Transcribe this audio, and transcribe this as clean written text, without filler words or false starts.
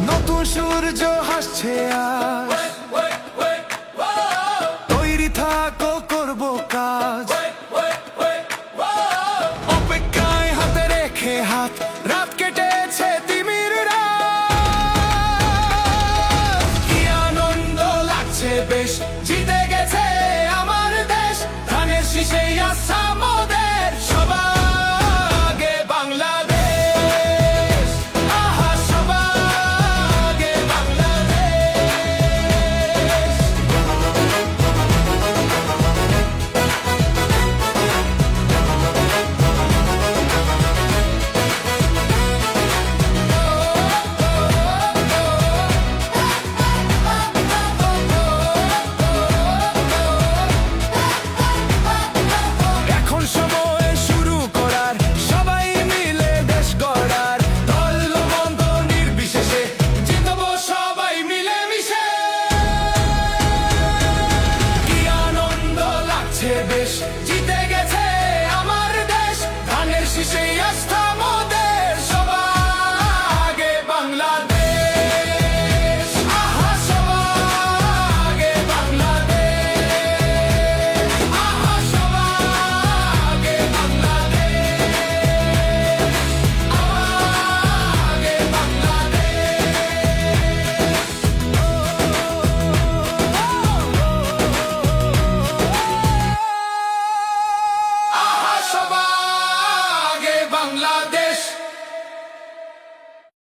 নতুন সূর্য হাসছে আজ, তৈরি থাকো করব কাজ, অপেক্ষায় হাতে রেখে হাত, রাত কেটেছে তিমির রাত। কি আনন্দ লাগছে বেশ, জিতে গেছে আমার দেশ, ধানের শীষে আশা মোদের, সবাগে বাংলাদেশ, আহা সবাগে বাংলাদেশ। এখন সময় শুরু করার, সবাই মিলে দেশ গড়ার, দলবন্ধ নির্বিশেষে জিতবো সবাই মিলে মিশে। কি আনন্দ লাগছে বেশ, জিতে গেছে আমার দেশ, ধানের শীষে আস্থা